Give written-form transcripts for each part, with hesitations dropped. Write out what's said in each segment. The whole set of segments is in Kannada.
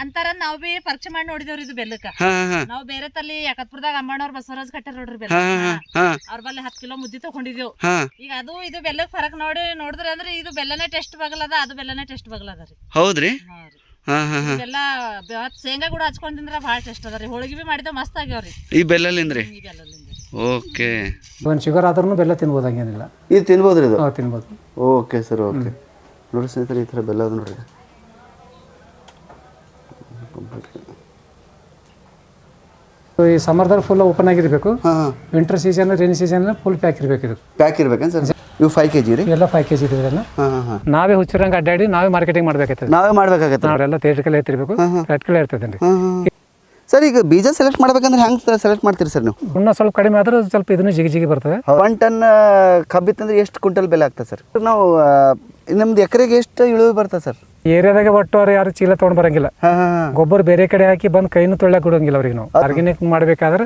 ಅಂತಾರ ನಾವ್ ಬಿ ಪರೀಕ್ಷೆ ಮಾಡಿ ನೋಡಿದೇವ್ರಿ ಇದು ಬೆಲ್ಲಕ್ಕ ನಾವ್ ಬೇರೆ ತಲ್ಲಿ ಯಾಕತ್ಪುರದಾಗ ಅಮ್ಮಣ್ಣವ್ರ ಬಸವರಾಜ್ ಕಟ್ಟಾರ ನೋಡ್ರಿ ಬೆಲ್ಲ ಅವ್ರ ಬಲ್ಲಿ 10 ಕಿಲೋ ಮುದ್ದಿ ತಗೊಂಡಿದೇವ್ ಈಗ ಅದು ಇದು ಬೆಲ್ಲಕ್ ಫರಕ್ ನೋಡಿದ್ರಿ ಅಂದ್ರೆ ಇದು ಬೆಲ್ಲನೇ ಟೆಸ್ಟ್ ಬಗಲದ ಅದು ಬೆಲ್ಲನೇ ಟೆಸ್ಟ್ ಬಗಲದರಿ ಹೌದ್ರಿ ಬೆಲ್ಲ ಶೇಂಗಾ ಕೂಡ ಹಚ್ಕೊಂಡ್ ತಿಂದ್ರ ಭಾಳ ಟೆಸ್ಟ್ ಅದರಿ ಹೋಳಿಗೆ ಬಿ ಮಾಡಿದ ಮಸ್ತ್ ಆಗ್ಯಾವ್ರಿ ಈ ಬೆಲ್ಲಲಿಂದ್ರಿ ಓಕೆ ಒಂದು ಶುಗರ್ ಆದ್ರೂ ಬೆಲ್ಲ ತಿನ್ಬೋದು ಹಂಗೇನಿಲ್ಲ ಇದು ತಿನ್ಬೋದ್ರಿ ಇದು ತಿನ್ಬೋದು ಓಕೆ ಸರ್ ಓಕೆ ನೋಡಿ ಸ್ನೇಹಿತರೆ ಈ ಥರ ಬೆಲ್ಲ ಅದು ನೋಡ್ರಿ ಈ ಸಮ್ಮರ್ದಲ್ಲಿ ಫುಲ್ ಓಪನ್ ಆಗಿರಬೇಕು winter season rainy season full pack ಇರಬೇಕು ಇದು ಪ್ಯಾಕ್ ಇರ್ಬೇಕೇನು ಸರ್ ಇವು 5 kg ರೀ ಎಲ್ಲ 5 kg ಇದೆಲ್ಲ ನಾವೇ ಹುಚ್ಚರಂಗೆ ಅಡ್ಡಾಡಿ ನಾವೇ ಮಾರ್ಕೆಟಿಂಗ್ ಮಾಡ್ಬೇಕಾಗ್ತದೆ ನಾವೇ ಮಾಡ್ಬೇಕಾಗತ್ತೆ ನಾವೆಲ್ಲ ಥಿಯೇಟ್ರಿಕಲ್ ಇರ್ತಿರ್ಬೇಕು ಪ್ರಾಕ್ಟಿಕಲ್ ಇರ್ತದೆ ಸರ್ ಈಗ ಬೀಜ ಸೆಲೆಕ್ಟ್ ಮಾಡ್ಬೇಕಂದ್ರೆ ಹೆಂಗೆ ಸೆಲೆಕ್ಟ್ ಮಾಡ್ತೀರಿ ಸರ್ ನೀವು ಇನ್ನೂ ಸ್ವಲ್ಪ ಕಡಿಮೆ ಆದ್ರೆ ಸ್ವಲ್ಪ ಇದನ್ನು ಜಿಗಿ ಬರ್ತದೆ 1 ಟನ್ ಕಬ್ಬಿತ್ತಂದ್ರೆ ಎಷ್ಟು ಕ್ವಿಂಟಲ್ ಬೆಲೆ ಆಗ್ತದೆ ಸರ್ ನಾವು ನಮ್ದು ಎಕರೆಗೆ ಎಷ್ಟು ಇಳುವರಿ ಬರ್ತದೆ ಸರ್ ಏರಿಯಾದಾಗ ಒಟ್ಟು ಅವ್ರು ಯಾರು ಚೀಲ ತೊಗೊಂಡ್ ಬರಂಗಿಲ್ಲ ಗೊಬ್ಬರ ಬೇರೆ ಕಡೆ ಹಾಕಿ ಬಂದು ಕೈನು ತೊಳ್ಳಕ್ ಕೊಡಂಗಿಲ್ಲ ಅವ್ರಿಗೆ ನಾವು ಆರ್ಗ್ಯಾನಿಕ್ ಮಾಡ್ಬೇಕಾದ್ರೆ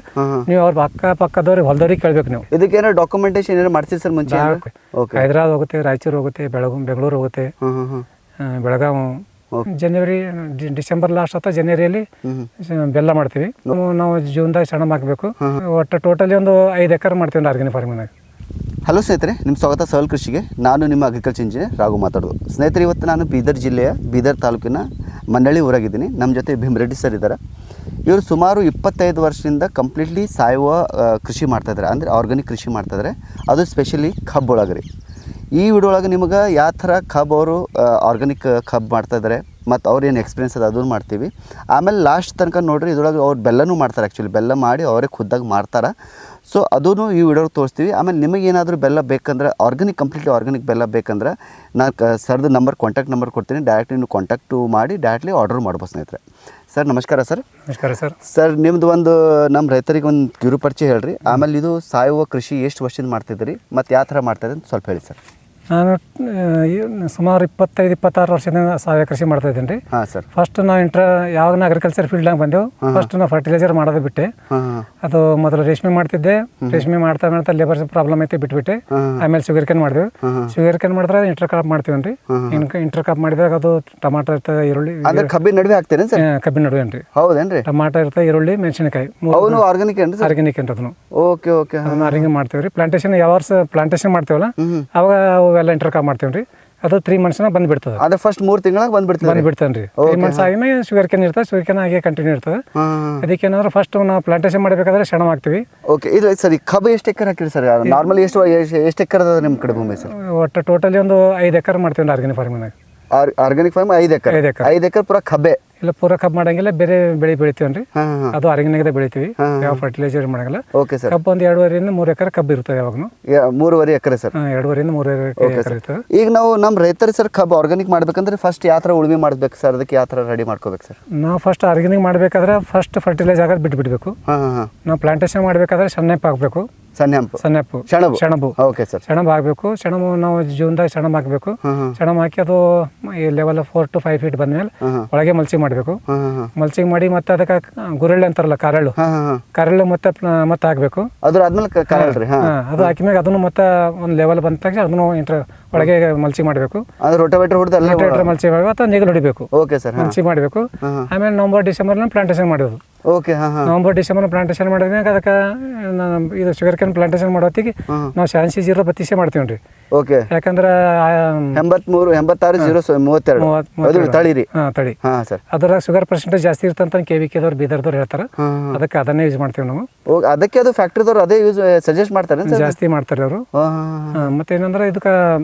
ನೀವು ಅವ್ರ ಅಕ್ಕ ಪಕ್ಕದವ್ರಿಗೆ ಹೊಲದವ್ರಿಗೆ ಕೇಳ್ಬೇಕು ನೀವು ಇದಕ್ಕೇನೋ ಡಾಕ್ಯುಮೆಂಟೇಶನ್ ಏನಾರು ಮಾಡ್ತೀರಿ ಸರ್ ಮುಂಚೆ ಹೈದರಾಬಾದ್ ಹೋಗುತ್ತೆ ರಾಯಚೂರು ಹೋಗುತ್ತೆ ಬೆಂಗಳೂರು ಹೋಗುತ್ತೆ ಬೆಳಗಾವಿ ಜನವರಿ ಡಿಸೆಂಬರ್ ಲಾಸ್ಟ್ ಅಥವಾ ಜನವರಿಯಲ್ಲಿ ಬೆಲ್ಲ ಮಾಡ್ತೀವಿ ನಾವು ಜೂನ್ದಾಗ ಸಣ್ಣ ಹಾಕಬೇಕು ಒಟ್ಟು ಟೋಟಲಿ ಒಂದು 5 ಎಕರೆ ಮಾಡ್ತೀವಿ ಆರ್ಗ್ಯಾನಿಕ್ ಫಾರ್ಮಿಂಗ್ನಾಗ. ಹಲೋ ಸ್ನೇಹಿತರೆ, ನಿಮ್ಮ ಸ್ವಾಗತ ಸವಲ್ ಕೃಷಿಗೆ. ನಾನು ನಿಮ್ಮ ಅಗ್ರಿಕಲ್ಚರ್ ಇಂಜಿನಿಯರ್ ರಾಘು ಮಾತಾಡೋದು. ಸ್ನೇಹಿತರೆ, ಇವತ್ತು ನಾನು ಬೀದರ್ ಜಿಲ್ಲೆಯ ಬೀದರ್ ತಾಲೂಕಿನ ಮಂಡಳಿ ಊರಾಗಿದ್ದೀನಿ. ನಮ್ಮ ಜೊತೆ ಭೀಮರೆಡ್ಡಿ ಸರ್ ಇದ್ದಾರೆ. ಇವರು ಸುಮಾರು 25 ವರ್ಷದಿಂದ ಕಂಪ್ಲೀಟ್ಲಿ ಸಾವಯವ ಕೃಷಿ ಮಾಡ್ತಾಯಿದ್ದಾರೆ, ಅಂದರೆ ಆರ್ಗ್ಯಾನಿಕ್ ಕೃಷಿ ಮಾಡ್ತಾಯಿದ್ದಾರೆ. ಅದು ಸ್ಪೆಷಲಿ ಕಬ್ಬು ಒಳಗೆ ರೀ. ಈ ವಿಡಿಯೋ ಒಳಗೆ ನಿಮಗೆ ಯಾವ ಥರ ಕಬ್ಬು ಅವರು ಆರ್ಗ್ಯಾನಿಕ್ ಕಬ್ಬು ಮಾಡ್ತಾಯಿದ್ದಾರೆ ಮತ್ತು ಅವ್ರು ಏನು ಎಕ್ಸ್ಪೀರಿಯನ್ಸ್ ಅದ ಅದನ್ನು ಮಾಡ್ತೀವಿ. ಆಮೇಲೆ ಲಾಸ್ಟ್ ತನಕ ನೋಡಿರಿ, ಇದ್ರೊಳಗೆ ಅವ್ರು ಬೆಲ್ಲನೂ ಮಾಡ್ತಾರೆ. ಆ್ಯಕ್ಚುಲಿ ಬೆಲ್ಲ ಮಾಡಿ ಅವರೇ ಖುದ್ದಾಗಿ ಮಾರ್ತಾರೆ. ಸೊ ಅದನ್ನು ಈ ವಿಡಿಯೋ ತೋರಿಸ್ತೀವಿ. ಆಮೇಲೆ ನಿಮಗೇನಾದರೂ ಬೆಲ್ಲ ಬೇಕಂದ್ರೆ, ಆರ್ಗ್ಯಾನಿಕ್ ಕಂಪ್ಲೀಟ್ಲಿ ಆರ್ಗ್ಯಾನಿಕ್ ಬೆಲ್ಲ ಬೇಕಂದ್ರೆ ನಾನು ಸರ್ದು ಕಾಂಟ್ಯಾಕ್ಟ್ ನಂಬರ್ ಕೊಡ್ತೀನಿ. ಡೈರೆಕ್ಟ್ ನೀವು ಕಾಂಟ್ಯಾಕ್ಟು ಮಾಡಿ ಡೈರೆಕ್ಟ್ಲಿ ಆರ್ಡರ್ ಮಾಡ್ಬೋದು ಸ್ನೇಹಿತರೆ. ಸರ್ ನಮಸ್ಕಾರ ಸರ್. ನಮಸ್ಕಾರ ಸರ್. ಸರ್ ನಿಮ್ಮದು ಒಂದು ನಮ್ಮ ರೈತರಿಗೆ ಒಂದು ಕಿರು ಪರಿಚಯ ಹೇಳ್ರಿ. ಆಮೇಲೆ ಇದು ಸಾವಯವ ಕೃಷಿ ಎಷ್ಟು ವರ್ಷದಿಂದ ಮಾಡ್ತಿದ್ದೀರಿ ಮತ್ತು ಯಾವ ಥರ ಮಾಡ್ತಾಯಿದೆ ಅಂತ ಸ್ವಲ್ಪ ಹೇಳಿ ಸರ್. ನಾನು ಸುಮಾರು 25-26 ವರ್ಷದಿಂದ ಸಾವಯವ ಕೃಷಿ ಮಾಡ್ತಾ ಇದ್ದೀನಿ ರೀ. ಹಾಂ ಸರ್. ಫಸ್ಟ್ ನಾವು ಯಾವಾಗ ಅಗ್ರಿಕಲ್ಚರ್ ಫೀಲ್ಡ್ನಾಗ ಬಂದೆವು, ಫಸ್ಟ್ ನಾವು ಫರ್ಟಿಲೈಸರ್ ಮಾಡೋದು ಬಿಟ್ಟೆ. ಅದು ಮೊದಲು ರೇಷ್ಮೆ ಮಾಡ್ತಿದ್ದೆ. ರೇಷ್ಮೆ ಮಾಡ್ತಾ ಮಾಡ್ತಾ ಲೇಬರ್ ಪ್ರಾಬ್ಲಮ್ ಐತೆ ಬಿಟ್ಬಿಟ್ಟೆ. ಆಮೇಲೆ ಶುಗರ್ ಕೇನ್ ಮಾಡಿದೆವು. ಶುಗರ್ ಕೇನ್ ಮಾಡಿದ್ರೆ ಇಂಟರ್ ಕ್ರಾಪ್ ಮಾಡ್ತೀವಿ ರೀ. ಇಂಟರ್ ಕ್ರಾಪ್ ಮಾಡಿದಾಗ ಅದು ಟಮಾಟೋ ಇರ್ತದೆ, ಈರುಳ್ಳಿ. ಕಬ್ಬಿನ ನಡುವೆ ಹಾಕ್ತೇನೆ ಸರ್? ಕಬ್ಬಿನ ನಡುವೆ ಏನ್ರಿ. ಹೌದೇನ್ರಿ? ಟಮಾಟೋ ಇರ್ತದೆ, ಈರುಳ್ಳಿ, ಮೆಣಸಿನಕಾಯಿ. ಆರ್ಗ್ಯಾನಿಕ್ ಏನ್ರಿ? ಆರ್ಗ್ಯಾನಿಕ್ ಏನ್ರಿ ಅದನ್ನು. Okay okay. ಅದನ್ನ ಆರ್ಗ್ಯಾನಿಕ್ ಮಾಡ್ತೀವಿ ರೀ. ಪ್ಲಾಂಟೇಶನ್ ಯಾವ ವರ್ಷ ಪ್ಲಾಂಟೇಶನ್ ಮಾಡ್ತೀವಲ್ಲ ಅವಾಗ ಅವೆಲ್ಲ ಇಂಟರ್ ಕ್ರಾಪ್ ಮಾಡ್ತೀವಿ ರೀ. ಅದು 3 ಮಂತ್ಸ್ನಾಗ ಬಂದ್ಬಿಡ್ತದೆ. ಅದು ಫಸ್ಟ್ 3 ತಿಂಗಳಾಗ ಬಂದ್ಬಿಡ್ತಾನೆ ರೀ. 3 ಮಂತ್ಸ್ ಆಗಿ ಶುಗರ್ ಕೇನ್ ಇರ್ತದೆ. ಶುಗರ್ ಕೇನ್ ಹಾಗೆ ಕಂಟಿನ್ಯೂ ಇರ್ತದೆ. ಅದಕ್ಕೇನಾದ್ರು ಫಸ್ಟ್ ನಾವು ಪ್ಲಾಂಟೇಶನ್ ಮಾಡಬೇಕಾದ್ರೆ ಸೆಣಬು ಹಾಕ್ತೀವಿ. ಓಕೆ. ಇದು ಸರಿ, ಕಬ್ಬು ಎಷ್ಟು ಎಕರೆ ಹಾಕಿರಿ ಸರ್? ನಾರ್ಮಲಿ ಎಷ್ಟು ಎಕರೆ ಅದ ನಿಮ್ಮ ಕಡೆ ಭೂಮಿ ಸರ್? ಒಟ್ಟು ಟೋಟಲಿ ಒಂದು 5 ಎಕರೆ ಮಾಡ್ತೀವಿ ಆರ್ಗ್ಯಾನಿಕ್ ಫಾರ್ಮಿಂಗ್. ಆರ್ಗ್ಯಾನಿಕ್ ಫಾರ್ಮ್ 5 ಎಕರೆ. 5 ಎಕರೆ ಪೂರ ಕಬ್ಬೆ? ಇಲ್ಲ, ಪೂರ ಕಬ್ಬು ಮಾಡಂಗಿಲ್ಲ, ಬೇರೆ ಬೆಳೆ ಬೆಳಿತೀವನ್ರಿ. ಅದು ಆರ್ಗ್ಯಾನಿಕ್ ಬೆಳಿತೀವಿ, ಯಾವ ಫರ್ಟಿಲೈಸರ್ ಮಾಡಂಗಿಲ್ಲ. Okay sir. ಕಬ್ಬು ಒಂದು 2.5 3 ಎಕರೆ ಕಬ್ಬು ಇರ್ತದೆ ಯಾವಾಗೂ. 3.5 ಎಕರೆ ಸರ್? 2.5 3 ಎಕರೆ ಇರ್ತದೆ. ಈಗ ನಾವು ನಮ್ಮ ರೈತರು ಸರ್ ಕಬ್ಬು ಆರ್ಗ್ಯಾನಿಕ್ ಮಾಡ್ಬೇಕಂದ್ರೆ ಫಸ್ಟ್ ಯಾವ ಥರ ಉಳುಮೆ ಮಾಡ್ಬೇಕು ಸರ್? ಅದಕ್ಕೆ ಯಾವ ಥರ ರೆಡಿ ಮಾಡ್ಕೋಬೇಕು ಸರ್? ನಾವು ಫಸ್ಟ್ ಆರ್ಗ್ಯಾನಿಕ್ ಮಾಡಬೇಕಾದ್ರೆ ಫಸ್ಟ್ ಫರ್ಟಿಲೈಸರ್ ಆಗೋದು ಬಿಟ್ಬಿಡ್ಬೇಕು. ನಾವು ಪ್ಲಾಂಟೇಶನ್ ಮಾಡಬೇಕಾದ್ರೆ ಸೆಣಬು ಹಾಕಬೇಕು. ಸೆಣಬು. Okay sir. ಸೆಣಬು ಹಾಕಬೇಕು. ಸೆಣಬು ನಾವು ಜೂನ್ದಾಗ ಸೆಣಬು ಹಾಕಬೇಕು. ಸೆಣಬು ಹಾಕಿ ಅದು ಲೆವೆಲ್ 4 to 5 feet ಬಂದ್ಮೇಲೆ ಒಳಗೆ ಮಲ್ಚಿಂಗ್ ಮಾಡಬೇಕು. ಮಲ್ಚಿಂಗ್ ಮಾಡಿ ಮತ್ತೆ ಅದಕ್ಕೆ ಗುರಳ್ಳಿ ಅಂತಾರಲ್ಲ, ಕಾರೆಳ್ಳು ಮತ್ತೆ ಹಾಕಬೇಕು. ಅದು ಹಾಕಿದ್ಮೇಲೆ ಅದನ್ನು ಮತ್ತೆ ಒಂದು ಲೆವೆಲ್ ಬಂದ ತಕ್ಷಣ ಅದನ್ನು ಒಳಗೆ ಮಲ್ಚಿಂಗ್ ಮಾಡಬೇಕು. ರೋಟೋವೇಟರ್ ಮಲ್ಚಿಂಗ್ ಮಾಡಬೇಕು ಅಥವಾ ನೇಗಿಲು ಹೊಡಿಬೇಕು. Okay sir. ಮಲ್ಚಿಂಗ್ ಮಾಡಬೇಕು. ಆಮೇಲೆ ನವಂಬರ್ ಡಿಸೆಂಬರ್ ಪ್ಲಾಂಟೇಶನ್ ಮಾಡೋದು. ಓಕೆ. ನವಂಬರ್ ಡಿಸೆಂಬರ್ ಪ್ಲಾಂಟೇಶನ್ ಮಾಡಿದ್ಮೇಲೆ ಅದಕ್ಕೆ ಇದು ಶುಗರ್ ಕೇನ್ ಪ್ಲಾಂಟೇಶನ್ ಮಾಡೋ ಹೊತ್ತಿಗೆ ನಾವು 86-0-32 ಮಾಡ್ತೀವಿ ರೀ. ಓಕೆ. ಯಾಕಂದ್ರೆ 83-86-0-32 ತಳಿ ರೀ. ತಳಿ. ಅದ್ರಾಗ ಶುಗರ್ ಪರ್ಸೆಂಟೇಜ್ ಜಾಸ್ತಿ ಇರ್ತಂತ KVK ಬೀದರ್ದವ್ರು ಹೇಳ್ತಾರೆ. ಅದಕ್ಕೆ ಅದನ್ನೇ ಯೂಸ್ ಮಾಡ್ತೀವಿ ನಾವು. ಅದಕ್ಕೆ ಅದು ಫ್ಯಾಕ್ಟ್ರಿದವ್ರು ಅದೇ ಯೂಸ್ ಸಜೆಸ್ಟ್ ಮಾಡ್ತಾರೆ, ಜಾಸ್ತಿ ಮಾಡ್ತಾರೆ ಅವರು. ಮತ್ತೆ ಏನಂದ್ರೆ ಇದಕ್ಕೆ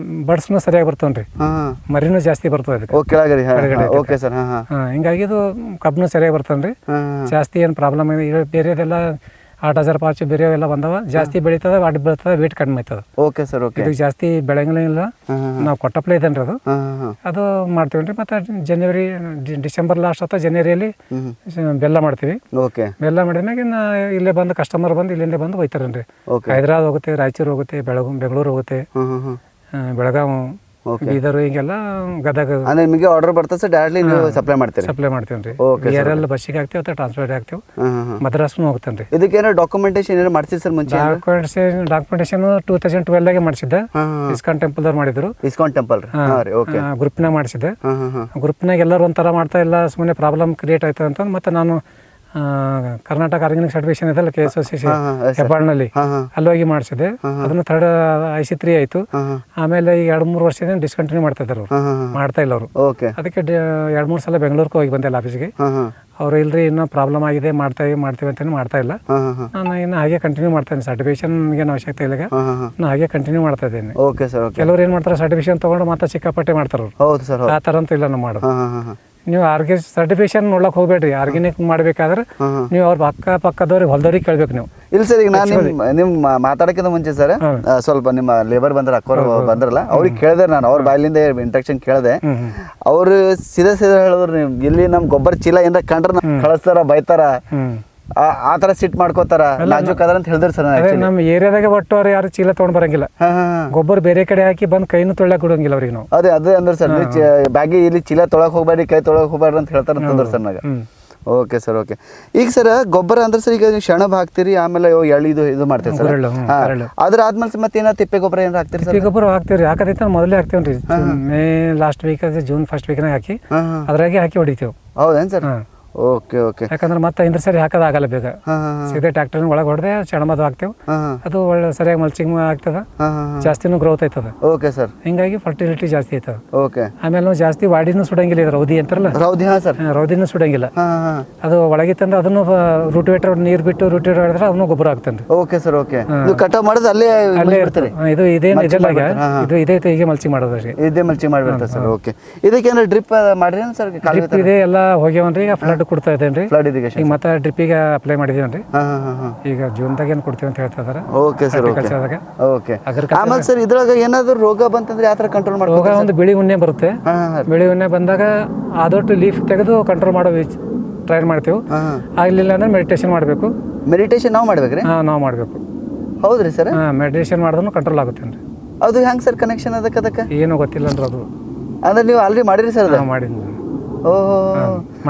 ಬಡ್ಸ್ನು ಸರಿಯಾಗಿ ಬರ್ತಾವ್ರಿ, ಮರಿನೂ ಜಾಸ್ತಿ ಬರ್ತದೆ ಅದಕ್ಕೆ. Okay sir. ಹಿಂಗಾಗಿ ಇದು ಕಬ್ಬನು ಸರಿಯಾಗಿ ಬರ್ತಾನ್ರಿ. ಜಾಸ್ತಿ ಏನು ಪ್ರಾಬ್ಲಮ್ ಬೇರೆದೆಲ್ಲ 8000 ಪಾಚು ಬೇರೆ ಎಲ್ಲ ಬಂದವ. ಜಾಸ್ತಿ ಬೆಳೀತದ, ಅಡ್ಡ ಬೀಳ್ತದ, ವೇಟ್ ಕಡಿಮೆ ಆಯ್ತದ. Okay sir. ಓಕೆ. ಇದಕ್ಕೆ ಜಾಸ್ತಿ ಬೆಳೆಂಗಿಲ್ಲ. ನಾವು ಕೊಟ್ಟಪ್ಲೆ ಇದೇನ್ರಿ ಅದು ಮಾಡ್ತೀವಿ. ಮತ್ತೆ ಜನವರಿ ಡಿಸೆಂಬರ್ ಲಾಸ್ಟ್ ಅಥವಾ ಜನವರಿಯಲ್ಲಿ ಬೆಲ್ಲ ಮಾಡ್ತೀವಿ. ಓಕೆ. ಬೆಲ್ಲ ಮಾಡಿದ್ಮ್ಯಾಗ ಇಲ್ಲೇ ಬಂದು ಕಸ್ಟಮರ್ ಬಂದು ಇಲ್ಲಿಂದ ಬಂದು ಒಯ್ತಾರೇನ್ರಿ. ಹೈದರಾಬಾದ್ ಹೋಗುತ್ತೆ, ರಾಯಚೂರು ಹೋಗುತ್ತೆ, ಬೆಂಗಳೂರು ಹೋಗುತ್ತೆ, ಬೆಳಗಾವಿ, ಬೀದರು ಹಿಂಗೆಲ್ಲ ಗದಗ ಅಂದ್ರೆ ನಿಮಗೆ ಆರ್ಡರ್ ಬರ್ತದೆ ಸರ್, ಡೈರೆಕ್ಟ್ಲಿ ನೀವು ಸಪ್ಲೈ ಮಾಡ್ತೀರಿ? ಸಪ್ಲೈ ಮಾಡ್ತೀವಿ ರೀ. ಓಕೆ BRL ಬಸ್ಸಿಗೆ ಹಾಕ್ತೀವಿ ಅಥವಾ ಟ್ರಾನ್ಸ್ಪೋರ್ಟ್ ಹಾಕ್ತೀವಿ, ಮದ್ರಾಸ್ನು ಹೋಗ್ತೇನೆ ರೀ. ಇದಕ್ಕೆ ಏನೋ ಡಾಕ್ಯುಮೆಂಟೇಶನ್ ಏನೋ ಮಾಡ್ತೀವಿ ಸರ್ ಮುಂಚೆ? ಡಾಕ್ಯುಮೆಂಟೇಶನ್ 2012 ಮಾಡಿಸಿದ್ದೆ, ಇಸ್ಕಾನ್ ಟೆಂಪಲ್ದವ್ರು ಮಾಡಿದ್ರು. ISKCON temple ಗ್ರೂಪ್ನಾಗ ಮಾಡಿಸಿದ್ದೆ. ಗ್ರೂಪ್ನಾಗ ಎಲ್ಲರೂ ಒಂಥರ ಮಾಡ್ತಾ ಇಲ್ಲ, ಸುಮ್ಮನೆ ಪ್ರಾಬ್ಲಮ್ ಕ್ರಿಯೇಟ್ ಆಯ್ತು ಅಂತ ಮತ್ತೆ ನಾನು ಕರ್ನಾಟಕ ಆರ್ಗ್ಯಾನಿಕ್ ಸರ್ಟಿಫಿಕೇಶನ್ ಇದೆಲ್ಲ KSOCC ಹೆಬ್ಬಾಳ್ನಲ್ಲಿ, ಅಲ್ಲಿ ಹೋಗಿ ಮಾಡಿಸಿದೆ. ಅದನ್ನು ಥರ್ಡ್ IC3 ಆಯಿತು. ಆಮೇಲೆ ಈಗ 2-3 ವರ್ಷದಿಂದ ಡಿಸ್ಕಂಟಿನ್ಯೂ ಮಾಡ್ತಾ ಇದ್ದಾರೆ, ಮಾಡ್ತಾ ಇಲ್ಲ ಅವರು. ಅದಕ್ಕೆ 2-3 ಸಲ ಬೆಂಗಳೂರಿಗೆ ಹೋಗಿ ಬಂದೆ ಆಫೀಸ್ಗೆ. ಅವ್ರು ಇಲ್ರಿ ಇನ್ನೂ ಪ್ರಾಬ್ಲಮ್ ಆಗಿದೆ, ಮಾಡ್ತೀವಿ ಅಂತ ಮಾಡ್ತಾ ಇಲ್ಲ. ನಾನು ಇನ್ನು ಹಾಗೆ ಕಂಟಿನ್ಯೂ ಮಾಡ್ತೇನೆ. ಸರ್ಟಿಫಿಕೇಶನ್ ಏನು ಅವಶ್ಯಕತೆ ಇಲ್ಲ, ನಾನು ಹಾಗೆ ಕಂಟಿನ್ಯೂ ಮಾಡ್ತಾ ಇದ್ದೇನೆ. ಕೆಲವ್ರು ಏನು ಮಾಡ್ತಾರೆ, ಸರ್ಟಿಫಿಕೇಶನ್ ತೊಗೊಂಡು ಮತ್ತೆ ಸಿಕ್ಕಾಪಟ್ಟೆ ಮಾಡ್ತಾರೆ. ಆ ಥರ ಅಂತ ಇಲ್ಲ ನಾವು ಮಾಡೋದು. ನೀವು ಸರ್ಟಿಫಿಕೇಶನ್ ನೋಡ್ಲಕ್ಕೆ ಹೋಗ್ಬೇಡ್ರಿ. ಆರ್ಗ್ಯಾನಿಕ್ ಮಾಡ್ಬೇಕಾದ್ರೆ ನೀವು ಅವ್ರ ಪಕ್ಕದವ್ರಿಗೆ ಹೊಲದವ್ರಿಗೆ ಕೇಳ್ಬೇಕು ನೀವು. ಇಲ್ಲ ಸರ್, ಈಗ ನಾನು ನಿಮ್ ಮಾತಾಡೋಕ್ಕಿಂತ ಮುಂಚೆ ಸರ್ ಸ್ವಲ್ಪ ನಿಮ್ಮ ಲೇಬರ್ ಬಂದ್ರ ಅಕ್ಕೋರು ಬಂದ್ರಲ್ಲ, ಅವ್ರಿಗೆ ಕೇಳಿದೆ ನಾನು, ಅವ್ರ ಬಾಯಿಲಿಂದ ಇಂಟ್ರಕ್ಷನ್ ಕೇಳಿದೆ. ಅವ್ರು ಸೀದಾ ಹೇಳಿದ್ರು, ನೀವು ಇಲ್ಲಿ ನಮ್ ಗೊಬ್ಬರ ಚೀಲ ಏನಾರ ಕಂಡ್ರೆ ಕಳಿಸ್ತಾರ, ಬೈತಾರ, ಆ ತರ ಸಿಟ್ ಮಾಡ್ಕೋತಾರ, ನಾಜೂಕ್ ಅದಾರ ಅಂತ ಹೇಳಿದ್ರು ಸರ್. ನಮ್ಮ ಏರಿಯಾದಾಗ ಒಟ್ಟು ಅವ್ರು ಯಾರು ಚೀಲ ತೊಗೊಂಡ್ ಬರಂಗಿಲ್ಲ, ಗೊಬ್ಬರ ಬೇರೆ ಕಡೆ ಹಾಕಿ ಬಂದು ಕೈನು ತೊಳಕ್ ಕೊಡಂಗಿಲ್ಲ ಅವ್ರಿಗೆ ನಾವು. ಅದೇ ಅಂದ್ರೆ ಸರ್, ಬ್ಯಾಗಿ ಇಲ್ಲಿ ಚೀಲ ತೊಳಕ್ ಹೋಗ್ಬೇಡಿ, ಕೈ ತೊಳಕ್ ಹೋಗ್ಬೇಡ್ರಿ ಅಂತ ಹೇಳ್ತಾರ ಅಂತಂದ್ರು ಸರ್ ನನಗೆ. Okay sir, okay. ಈಗ ಸರ್ ಗೊಬ್ಬರ ಅಂದ್ರೆ ಸರ್, ಈಗ ನೀವು ಶಣಬ್ ಹಾಕ್ತೀರಿ, ಆಮೇಲೆ ಎಳ್ಳು ಇದು ಮಾಡ್ತೀರಿ ಸರ್. ಅದ್ರ ಆದ್ಮೇಲೆ ಮತ್ತೆ ಏನಾರ ತಿಪ್ಪೆ ಗೊಬ್ಬರ ಏನಾರ ಹಾಕ್ತೀರಿ ಸರ್? ಗೊಬ್ಬರ ಹಾಕ್ತೀವಿ, ಹಾಕದೈತೆ ಮೊದಲೇ ಹಾಕ್ತೇವ್ರಿ. May last week June first ವೀಕ್ನಾಗ ಹಾಕಿ ಅದ್ರಾಗೆ ಹಾಕಿ ಹೊಡಿತೇವೆ. ಹೌದೇನು ಸರ್? ಓಕೆ. ಯಾಕಂದ್ರೆ ಮತ್ತೆ ಹಿಂದ್ರ ಸರಿ ಹಾಕೋದಾಗಲ್ಲ ಬೇಗ. ಸೀದಾ ಟ್ರ್ಯಾಕ್ಟರ್ ಒಳಗೆ ಹೊಡೆದೆ ಶಣಮದು ಹಾಕ್ತೇವೆ, ಅದು ಒಳ್ಳೆ ಸರಿಯಾಗಿ ಮಲ್ಚಿಂಗ್ ಆಗ್ತದ, ಜಾಸ್ತಿನೂ ಗ್ರೋತ್ ಆಯ್ತದ. Okay sir. ಹಿಂಗಾಗಿ ಫರ್ಟಿಲಿಟಿ ಜಾಸ್ತಿ ಆಯ್ತದ. ಓಕೆ. ಆಮೇಲೆ ನಾವು ಜಾಸ್ತಿ ವಾಡಿನೂ ಸುಡಂಗಿಲ್ಲ, ಇದು ರೌದಿ ಅಂತಾರಲ್ಲ, ರೌದಿನೂ ಸುಡಂಗಿಲ್ಲ. ಅದು ಒಳಗಿತ್ತಂದ್ರೆ ಅದನ್ನು ರೂಟಿವೇಟರ್ ನೀರು ಬಿಟ್ಟು ರೂಟಿವೇಟರ್ ಹೊಡೆದ್ರೆ ಅದನ್ನು ಗೊಬ್ಬರ ಆಗ್ತದೆ. Okay sir, okay. ಕಟಾವ್ ಮಾಡೋದು ಅಲ್ಲೇ ಇರ್ತಾರೆ. ಇದು ಇದೇನು ಇದೆಲ್ಲ ಇದು ಇದೈತೆ, ಹೀಗೆ ಮಲ್ಚಿಂಗ್ ಮಾಡೋದು, ಇದೇ ಮಲ್ಚಿಂಗ್ ಮಾಡಿಬಿಡ್ತಾರೆ ಸರ್. ಓಕೆ. ಇದಕ್ಕೇನಾರ ಡ್ರಿಪ್ ಮಾಡ್ರಿ ಸರ್? ಡ್ರಿಪ್ ಇದೆ, ಎಲ್ಲ ಹೋಗ್ಯಾವನ್ರಿ. ಈಗ ಫ್ಲಡ್ ಕೊಡ್ತಾ ಇದ್ದೇನೆ ರೀ, ಫ್ಲಡ್ ಇರಿಗೇಷನ್. ಈಗ ಮತ್ತೆ ಡ್ರಿಪ್ಪಿಗೆ ಅಪ್ಲೈ ಮಾಡಿದೀನಿ. ಈಗ ಜೂನ್ದಾಗ ಏನು ಕೊಡ್ತೀವಿ ಅಂತ ಹೇಳ್ತಾ ಇದಾರೆ. Okay sir, okay. ಆಮೇಲೆ ಸರ್ ಇದ್ರೊಳಗೆ ಏನಾದ್ರು ರೋಗ ಬಂತಂದ್ರೆ ಯಾವ ಥರ ಕಂಟ್ರೋಲ್ ಮಾಡಿ? ರೋಗ ಒಂದು ಬಿಳಿ ಉಣ್ಣೆ ಬರುತ್ತೆ. ಬಿಳಿ ಉಣ್ಣೆ ಬಂದಾಗ ಆದಷ್ಟು ಲೀಫ್ ತೆಗೆದು ಕಂಟ್ರೋಲ್ ಮಾಡೋ ಟ್ರೈ ಮಾಡ್ತೀವಿ. ಆಗಲಿಲ್ಲ ಅಂದ್ರೆ ಮೆಡಿಟೇಷನ್ ಮಾಡಬೇಕು. ಮೆಡಿಟೇಷನ್ ನಾವು ಮಾಡ್ಬೇಕ್ರಿ? ನಾವು ಮಾಡಬೇಕು. ಹೌದ್ರಿ ಸರ್? ಮೆಡಿಟೇಷನ್ ಮಾಡಿದ್ರು ಕಂಟ್ರೋಲ್ ಆಗುತ್ತೆ. ಅದು ಹೆಂಗೆ ಸರ್ ಕನೆಕ್ಷನ್ ಅದಕ್ಕೆ ಏನೂ ಗೊತ್ತಿಲ್ಲ ಅಂದ್ರೆ ಅದು ಅಂದ್ರೆ ನೀವು ಆಲ್ರೆಡಿ ಮಾಡಿರಿ ಸರ್? ಅದು ಮಾಡಿದ್ವಿ.